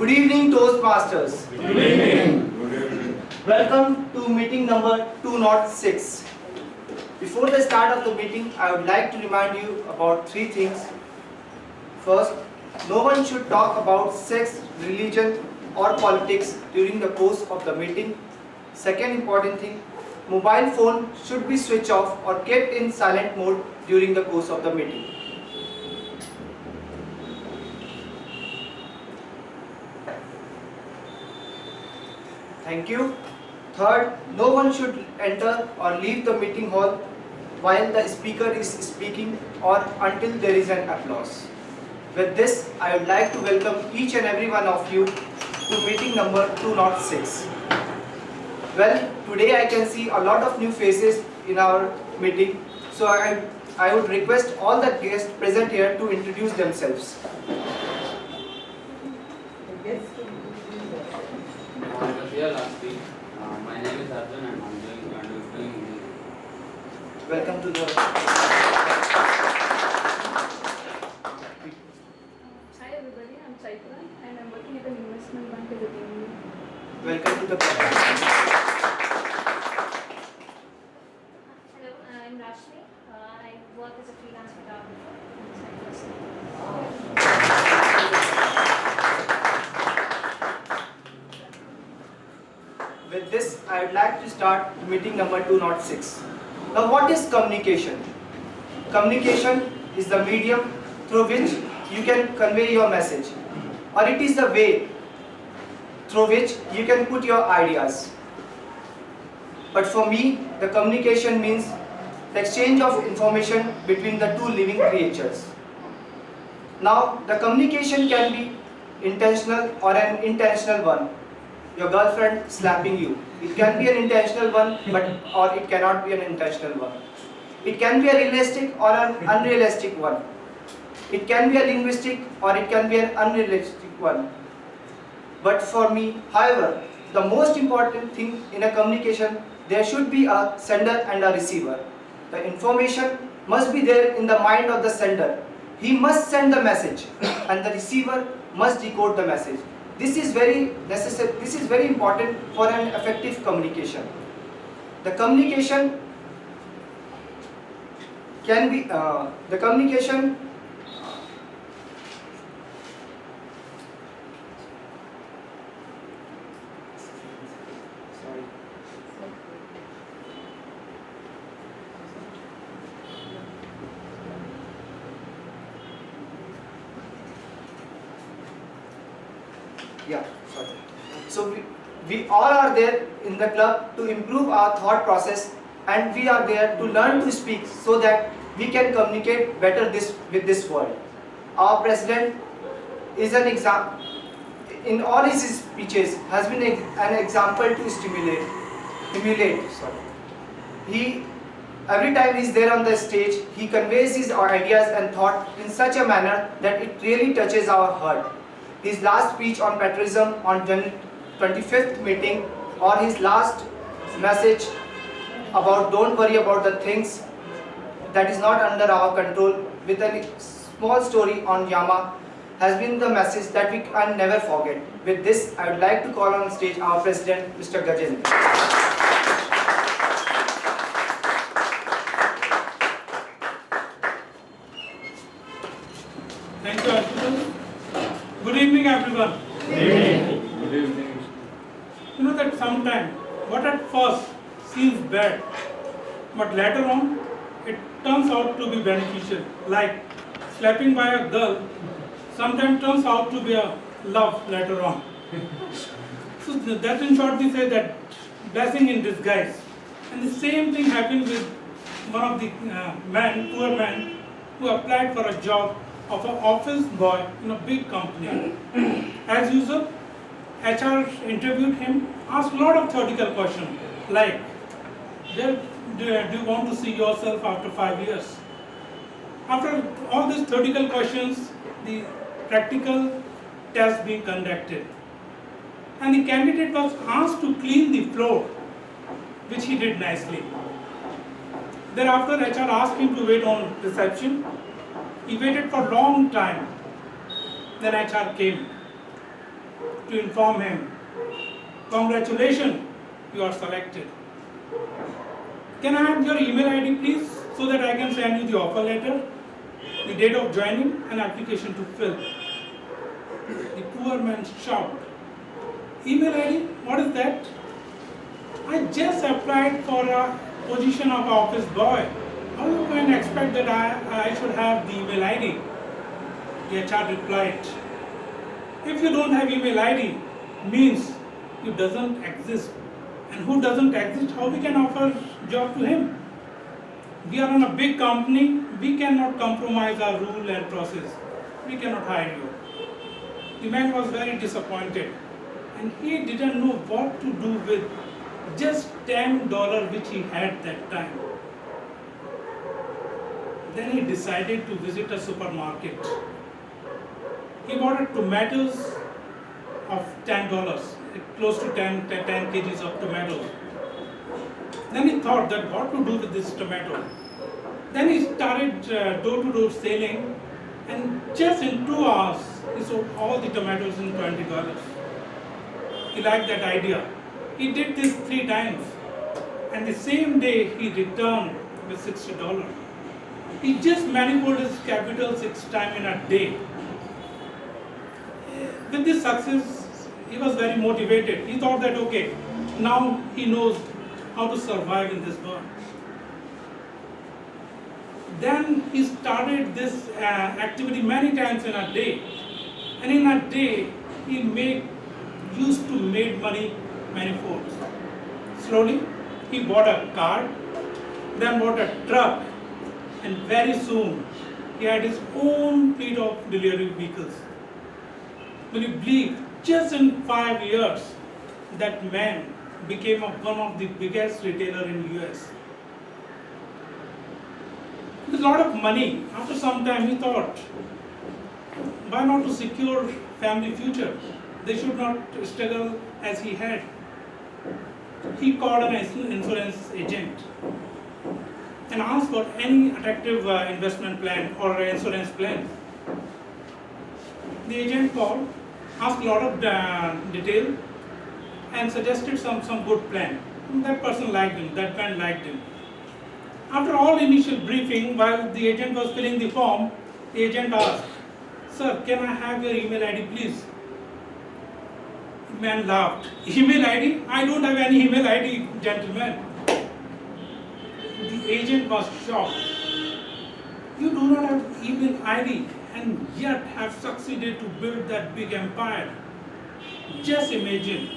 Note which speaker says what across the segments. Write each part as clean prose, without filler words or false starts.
Speaker 1: Good evening, Toastmasters.
Speaker 2: Good evening.
Speaker 1: Welcome to meeting number 206. Before the start of the meeting, I would like to remind you about three things. First, no one should talk about sex, religion, or politics during the course of the meeting. Second important thing, mobile phone should be switched off or kept in silent mode during the course of the meeting. Thank you. Third, no one should enter or leave the meeting hall while the speaker is speaking or until there is an applause. With this, I would like to welcome each and every one of you to meeting number 206. Well, today I can see a lot of new faces in our meeting, so I would request all the guests present here to introduce themselves.
Speaker 2: My name is Arjun and I'm doing English.
Speaker 1: Welcome to the...
Speaker 3: Hi everybody, I'm Chaitra and I'm working at an investment bank as a team lead.
Speaker 1: Welcome to the program.
Speaker 4: Hello, I'm Rashmi. I work as a freelance photographer in Cyprus.
Speaker 1: With this, I would like to start meeting number 206. Now, what is communication? Communication is the medium through which you can convey your message, or it is the way through which you can put your ideas. But for me, the communication means the exchange of information between the two living creatures. Now, the communication can be intentional or an intentional one. Your girlfriend slapping you. It can be an intentional one, or it cannot be an intentional one. It can be a realistic or an unrealistic one. It can be a linguistic or it can be an unrealistic one. But for me, however, the most important thing in a communication, there should be a sender and a receiver. The information must be there in the mind of the sender. He must send the message and the receiver must decode the message. This is very necessary. This is very important for an effective communication. The communication can be So we all are there in the club to improve our thought process, and we are there to learn to speak so that we can communicate better with this world. Our president is an example. In all his speeches, has been an example to emulate. Every time he is there on the stage, he conveys his ideas and thought in such a manner that it really touches our heart. His last speech on patriotism on 25th meeting, or his last message about don't worry about the things that is not under our control, with a small story on Yama, has been the message that we can never forget. With this, I would like to call on stage our president, Mr. Gajendra.
Speaker 5: Thank you, Arjun. Good evening, everyone.
Speaker 2: Good evening. Good evening.
Speaker 5: You know that sometimes what at first seems bad, but later on it turns out to be beneficial. Like slapping by a girl sometimes turns out to be a love later on. So that in short we say that blessing in disguise. And the same thing happened with one of the poor man who applied for a job of an office boy in a big company. As usual, HR interviewed him, asked a lot of theoretical questions like, do you want to see yourself after 5 years? After all these theoretical questions, the practical test being conducted. And the candidate was asked to clean the floor, which he did nicely. Thereafter, HR asked him to wait on reception. He waited for a long time. Then HR came. to inform him, "Congratulations, you are selected. Can I have your email ID please, so that I can send you the offer letter, the date of joining and application to fill?" The poor man shouted, "Email ID? What is that? I just applied for a position of office boy. How you can expect that I should have the email ID?" The HR replied, "If you don't have email ID, means you doesn't exist. And who doesn't exist, how we can offer job to him? We are in a big company, we cannot compromise our rule and process. We cannot hire you." The man was very disappointed and he didn't know what to do with just $10 which he had that time. Then he decided to visit a supermarket. He bought tomatoes of $10, close to 10 kgs of tomatoes. Then he thought that what to do with this tomato. Then he started door-to-door selling, and just in 2 hours he sold all the tomatoes in $20. He liked that idea. He did this 3 times, and the same day he returned with $60. He just manifolded his capital 6 times in a day. With this success, he was very motivated. He thought that, okay, now he knows how to survive in this world. Then he started this activity many times in a day. And in a day, he used to make money manifolds. Slowly, he bought a car, then bought a truck, and very soon, he had his own fleet of delivery vehicles. Will you believe, just in 5 years, that man became one of the biggest retailer in US. With a lot of money, after some time he thought, why not to secure family future? They should not struggle as he had. He called an insurance agent and asked for any attractive investment plan or insurance plan. The agent called, asked a lot of detail, and suggested some good plan. That person liked him, that man liked him. After all initial briefing, while the agent was filling the form, the agent asked, "Sir, can I have your email ID please?" The man laughed. "Email ID? I don't have any email ID, gentlemen." The agent was shocked. "You do not have email ID and yet have succeeded to build that big empire. Just imagine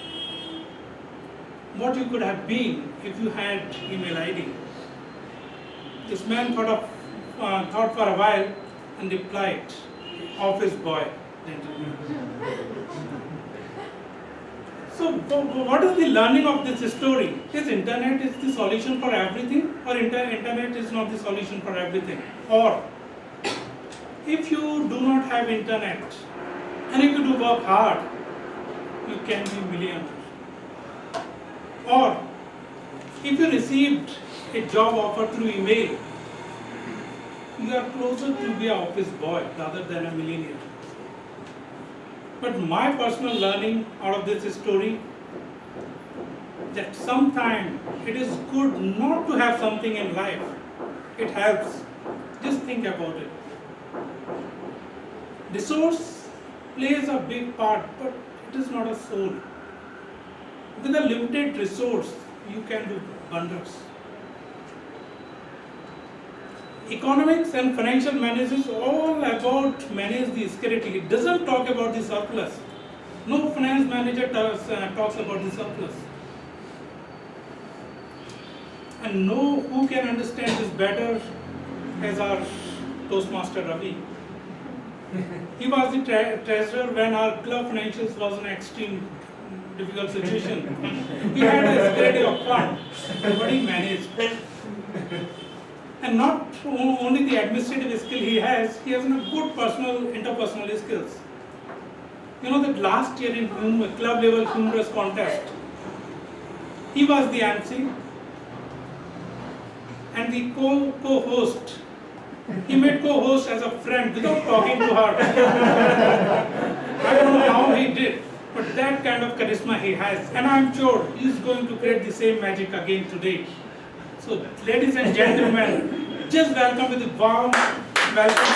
Speaker 5: what you could have been if you had email ID." This man thought for a while and replied, "Office boy, gentlemen." So what is the learning of this story? Is internet is the solution for everything, or internet is not the solution for everything? Or if you do not have internet and if you do work hard, you can be millionaire. Or if you received a job offer through email, you are closer to be an office boy rather than a millionaire. But my personal learning out of this story, that sometimes it is good not to have something in life. It helps. Just think about it. Resource plays a big part, but it is not a soul. With a limited resource, you can do wonders. Economics and financial management is all about manage the scarcity. It doesn't talk about the surplus. No finance manager talks about the surplus. And know who can understand this better as our Toastmaster Ravi. He was the treasurer when our club financials was in an extreme difficult situation. He had a scarcity of fund, but he managed. And not only the administrative skill he has a good interpersonal skills. You know that last year in club level humorous contest, he was the MC and the co-host. He made co-host as a friend without talking to her. I don't know how he did, but that that kind of charisma he has, and I'm sure he's going to create the same magic again today. So, ladies and gentlemen, just welcome with a warm welcome.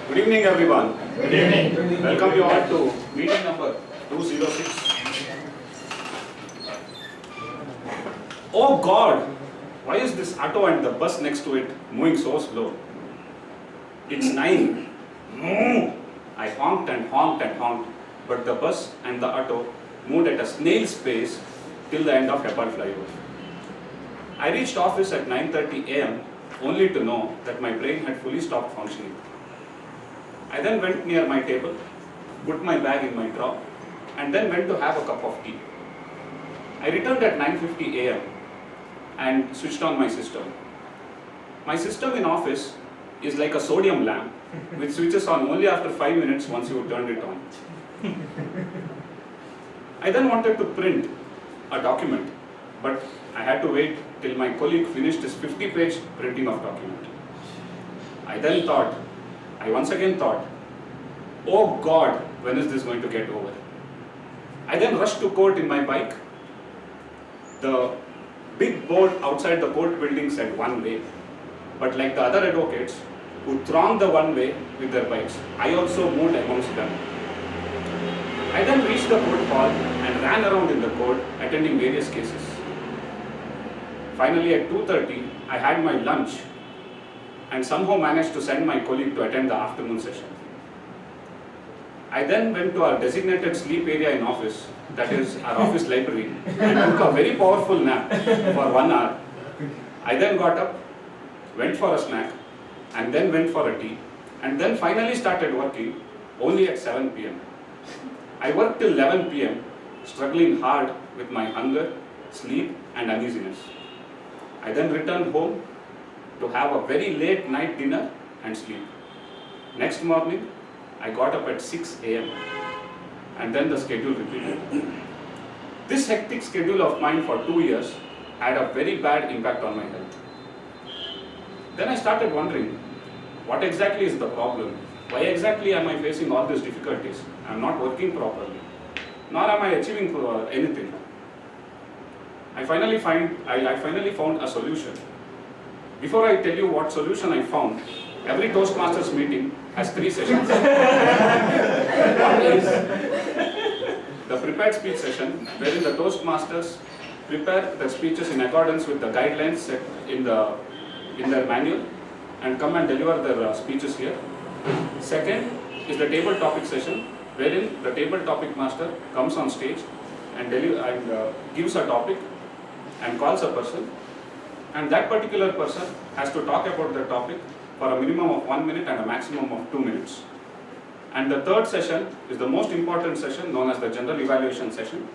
Speaker 6: Good evening, everyone. Good evening. Welcome you all to meeting number 206. Oh God, why is this auto and the bus next to it moving so slow? It's 9. No. I honked and honked and honked, but the bus and the auto moved at a snail's pace till the end of Hebbal flyover. I reached office at 9:30 a.m. only to know that my brain had fully stopped functioning. I then went near my table, put my bag in my drawer, and then went to have a cup of tea. I returned at 9:50 a.m. and switched on my system. My system in office is like a sodium lamp, which switches on only after 5 minutes once you turn it on. I then wanted to print a document, but I had to wait till my colleague finished his 50-page printing of document. I once again thought, oh God, when is this going to get over? I then rushed to court in my bike. The big board outside the court building said one way, but like the other advocates who thronged the one way with their bikes, I also moved amongst them. I then reached the court hall and ran around in the court attending various cases. Finally at 2:30, I had my lunch and somehow managed to send my colleague to attend the afternoon session. I then went to our designated sleep area in office, that is our office library, and took a very powerful nap for 1 hour. I then got up, went for a snack, and then went for a tea, and then finally started working only at 7 p.m. I worked till 11 p.m., struggling hard with my hunger, sleep, and uneasiness. I then returned home to have a very late night dinner and sleep. Next morning, I got up at 6 a.m. and then the schedule repeated. This hectic schedule of mine for 2 years had a very bad impact on my health. Then I started wondering, what exactly is the problem? Why exactly am I facing all these difficulties? I am not working properly, nor am I achieving anything. I finally found a solution. Before I tell you what solution I found, every Toastmasters meeting has 3 sessions. One is the prepared speech session, wherein the Toastmasters prepare their speeches in accordance with the guidelines set in their manual and come and deliver their speeches here. Second is the table topic session, wherein the table topic master comes on stage and gives a topic and calls a person, and that particular person has to talk about the topic for a minimum of 1 minute and a maximum of 2 minutes. And the third session is the most important session, known as the general evaluation session,